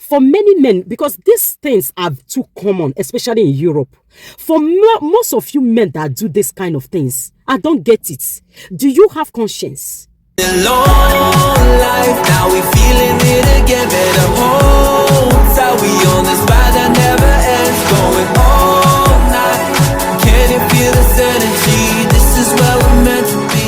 For many men, because these things are too common, especially in Europe. For most of you men that do this kind of things, I don't get it. Do you have conscience? A long life, now we feeling it again. Better hold tight, we on this ride that never ends, going all night. Can you feel this energy? This is where we're meant to be.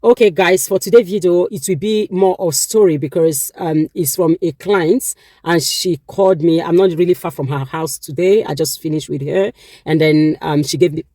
Okay, guys, for today's video, it will be more of story because it's from a client and she called me. I'm not really far from her house today. I just finished with her, and then she gave me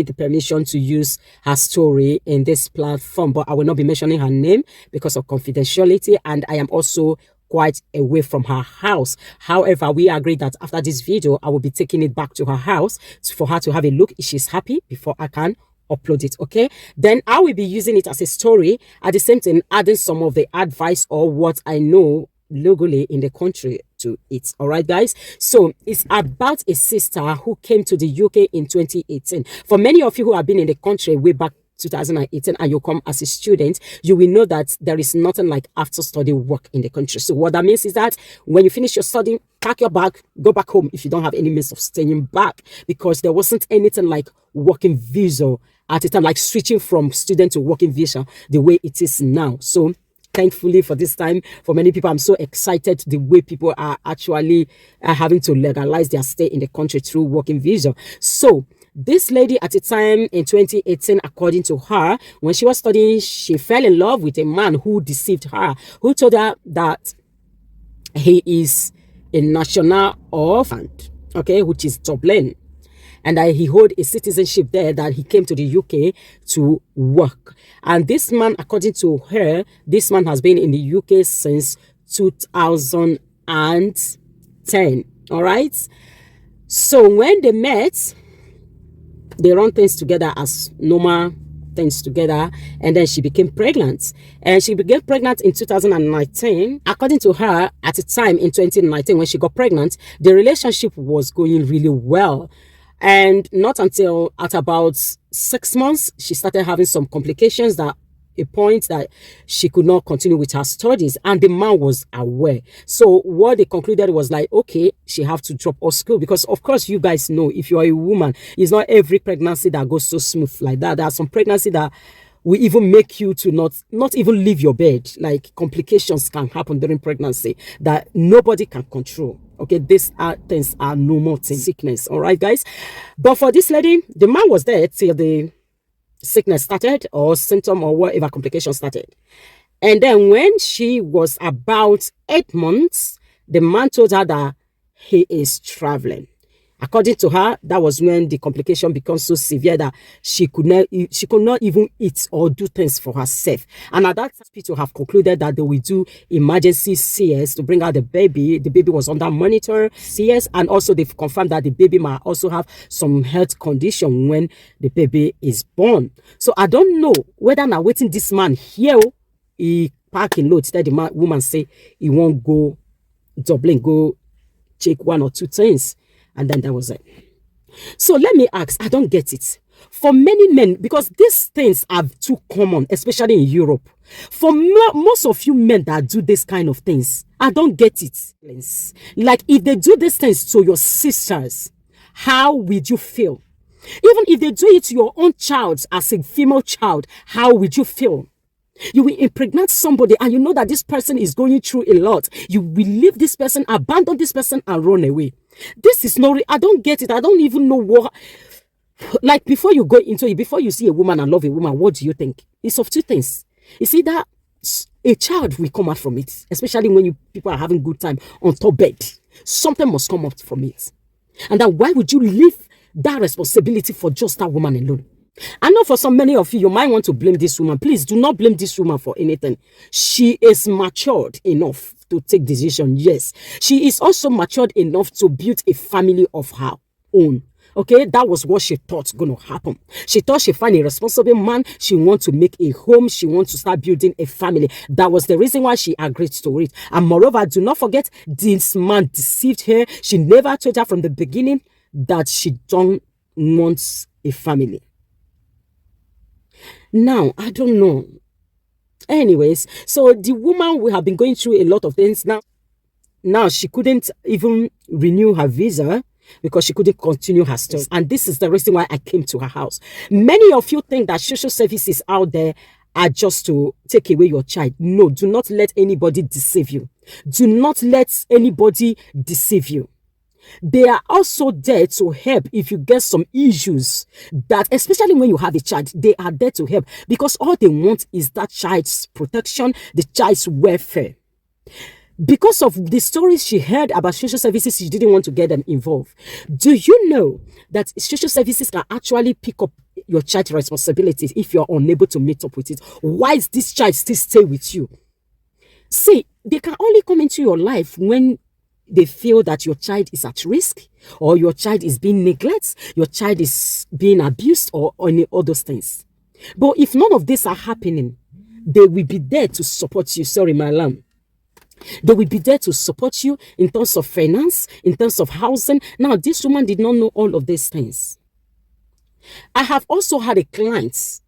the permission to use her story in this platform, but I will not be mentioning her name because of confidentiality, and I am also quite away from her house. However, we agreed that after this video, I will be taking it back to her house for her to have a look if she's happy before I can upload it. Okay, then I will be using it as a story, at the same time adding some of the advice or what I know legally in the country to it. All right, guys, so it's about a sister who came to the UK in 2018. For many of you who have been in the country way back 2018 and you come as a student, you will know that there is nothing like after study work in the country. So what that means is that when you finish your study, pack your bag, go back home if you don't have any means of staying back, because there wasn't anything like working visa at the time, like switching from student to working visa the way it is now. So thankfully for this time, for many people, I'm so excited the way people are actually having to legalize their stay in the country through working visa. So this lady at the time in 2018, according to her, when she was studying, she fell in love with a man who deceived her, who told her that he is a national of, okay, which is Dublin, and that he hold a citizenship there, that he came to the UK to work. And this man, according to her, this man has been in the UK since 2010. All right. So when they met, they run things together as normal things together, and then she became pregnant, and she became pregnant in 2019. According to her, at the time in 2019 when she got pregnant, the relationship was going really well. And not until at about 6 months, she started having some complications, that a point that she could not continue with her studies, and the man was aware. So what they concluded was like, okay, she have to drop out school, because of course you guys know, if you are a woman, it's not every pregnancy that goes so smooth like that. There are some pregnancy that will even make you to not even leave your bed. Like complications can happen during pregnancy that nobody can control. Okay, these are things are normal things, sickness. All right, guys. But for this lady, the man was there till the sickness started, or symptom or whatever complication started. And then when she was about 8 months, the man told her that he is traveling. According to her, that was when the complication becomes so severe that she could not even eat or do things for herself. And at that time, people have concluded that they will do emergency CS to bring out the baby. The baby was under monitor CS, and also they've confirmed that the baby might also have some health condition when the baby is born. So I don't know whether now waiting this man here, he parking load, that the woman say he won't go Dublin, go check 1 or 2 things. And then that was it. So let me ask, I don't get it. For many men, because these things are too common, especially in Europe. For most of you men that do this kind of things, I don't get it. Like if they do these things to your sisters, how would you feel? Even if they do it to your own child as a female child, how would you feel? You will impregnate somebody and you know that this person is going through a lot. You will leave this person, abandon this person and run away. This is not, I don't get it. I don't even know what, like before you go into it, before you see a woman and love a woman, what do you think? It's of two things. You see that a child will come out from it, especially when people are having good time on top bed. Something must come up from it. And that why would you leave that responsibility for just that woman alone? I know for so many of you, you might want to blame this woman. Please do not blame this woman for anything. She is matured enough to take decision. Yes, she is also matured enough to build a family of her own. Okay, that was what she thought going to happen. She thought she find a responsible man. She wants to make a home. She wants to start building a family. That was the reason why she agreed to it. And moreover, do not forget, this man deceived her. She never told her from the beginning that she don't want a family. Now, I don't know. Anyways, so the woman will have been going through a lot of things now. Now she couldn't even renew her visa because she couldn't continue her studies. And this is the reason why I came to her house. Many of you think that social services out there are just to take away your child. No, do not let anybody deceive you. Do not let anybody deceive you. They are also there to help if you get some issues that, especially when you have a child, they are there to help because all they want is that child's protection, the child's welfare. Because of the stories she heard about social services, she didn't want to get them involved. Do you know that social services can actually pick up your child's responsibilities if you're unable to meet up with it? Why is this child still stay with you? See, they can only come into your life when they feel that your child is at risk or your child is being neglected, your child is being abused or any other things. But if none of this are happening, they will be there to support you. Sorry, my alarm. They will be there to support you in terms of finance, in terms of housing. Now, this woman did not know all of these things. I have also had a client,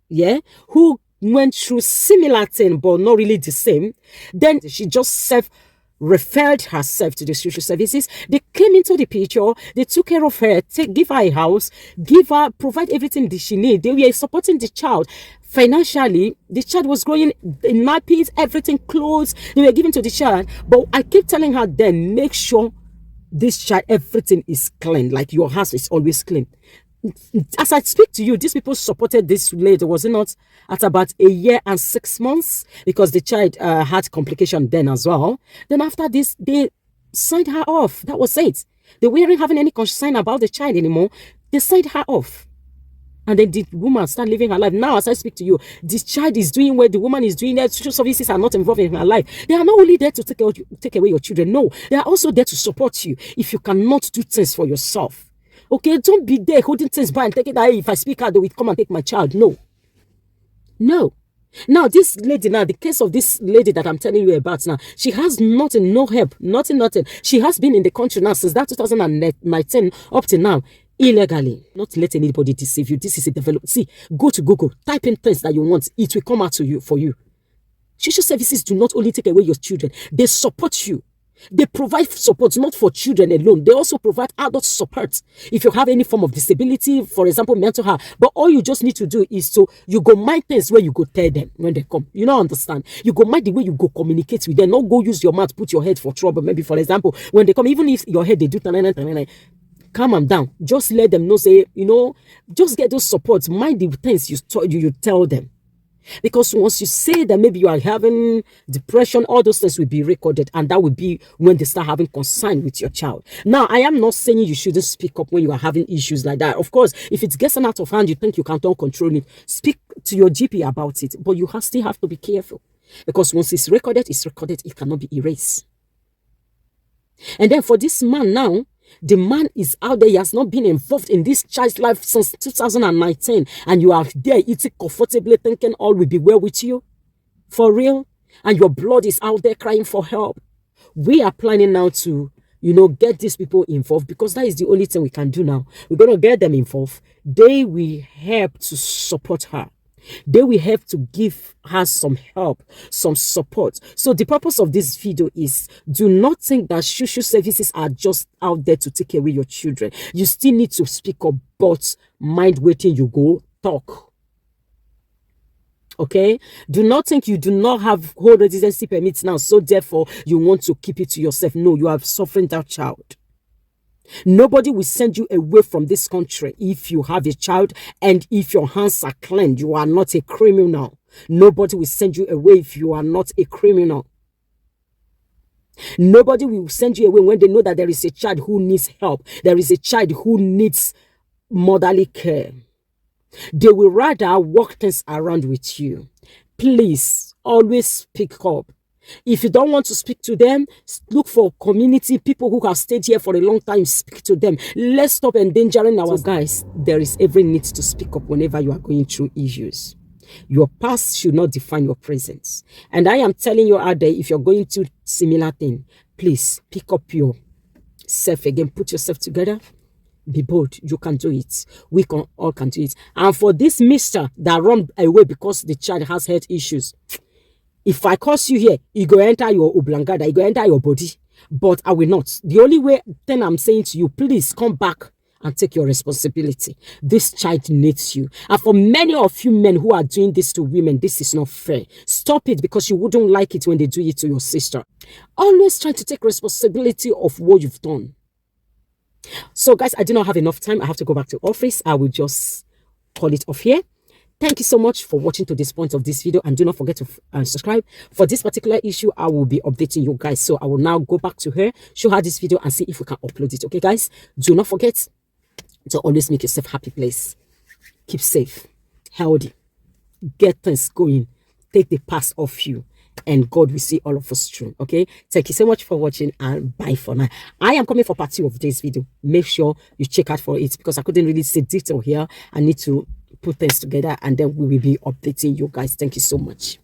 who went through similar thing, but not really the same. Then she just referred herself to the social services. They came into the picture, they took care of her, give her a house, provide everything that she needed. They were supporting the child financially. The child was growing in nappies, everything, clothes, they were giving to the child. But I keep telling her then, make sure this child, everything is clean, like your house is always clean. As I speak to you, these people supported this lady, was it not, at about 1 year and 6 months, because the child had complication then as well. Then after this, they signed her off. That was it. They weren't having any concern about the child anymore. They signed her off. And then the woman started living her life. Now, as I speak to you, this child is doing well, the woman is doing that. Social services are not involved in her life. They are not only there to take away your children. No, they are also there to support you if you cannot do things for yourself. Okay, don't be there holding things by and taking that, hey, if I speak out, they will come and take my child. No. No. Now, this lady, the case of this lady that I'm telling you about now, she has nothing, no help, nothing. She has been in the country now since that 2019 up to now, illegally. Not let anybody deceive you. This is a development. See, go to Google, type in things that you want. It will come out to you for you. Social services do not only take away your children, they support you. They provide support not for children alone. They also provide adult support. If you have any form of disability, for example, mental health, but all you just need to do is you go mind things where you go tell them when they come. You don't understand. You go mind the way you go communicate with them. Not go use your mouth, put your head for trouble. Maybe, for example, when they come, even if your head, they do calm them down. Just let them know, say, just get those supports. Mind the things you tell them. Because once you say that maybe you are having depression, all those things will be recorded, and that will be when they start having concern with your child. Now, I am not saying you shouldn't speak up when you are having issues like that. Of course, if it gets out of hand, you think you can't control it, speak to your GP about it, but you still have to be careful, because once it's recorded, it cannot be erased. And then for this man now, the man is out there. He has not been involved in this child's life since 2019. And you are there eating comfortably, thinking all will be well with you. For real. And your blood is out there crying for help. We are planning now to, get these people involved, because that is the only thing we can do now. We're going to get them involved. They will help to support her. They will have to give her some help, some support. So the purpose of this video is, do not think that social services are just out there to take away your children. You still need to speak up, but mind waiting you go talk. Okay? Do not think you do not have whole residency permits now, so therefore you want to keep it to yourself. No, you are suffering that child. Nobody will send you away from this country if you have a child and if your hands are clean. You are not a criminal. Nobody will send you away if you are not a criminal. Nobody will send you away when they know that there is a child who needs help. There is a child who needs motherly care. They will rather work things around with you. Please, always speak up. If you don't want to speak to them, look for community, people who have stayed here for a long time, speak to them. Let's stop endangering our guys. There is every need to speak up whenever you are going through issues. Your past should not define your present. And I am telling you out there, if you're going through similar thing, please pick up yourself again, put yourself together. Be bold. You can do it. We all can do it. And for this mister that run away because the child has health issues, if I curse you here, you go enter your oblongata, you go enter your body. but I will not. The only way then I'm saying to you, please come back and take your responsibility. This child needs you. And for many of you men who are doing this to women, this is not fair. Stop it, because you wouldn't like it when they do it to your sister. Always try to take responsibility of what you've done. So guys, I do not have enough time. I have to go back to office. I will just call it off here. Thank you so much for watching to this point of this video, and do not forget to subscribe. For this particular issue, I will be updating you guys. So I will now go back to her, show her this video, and see if we can upload it. Okay guys, do not forget to always make yourself happy place. Keep safe, healthy, get things going, take the past off you, and God will see all of us through. Okay, thank you so much for watching, and bye for now. I am coming for part 2 of this video. Make sure you check out for it, because I couldn't really see detail here. I need to put things together, and then we will be updating you guys. Thank you so much.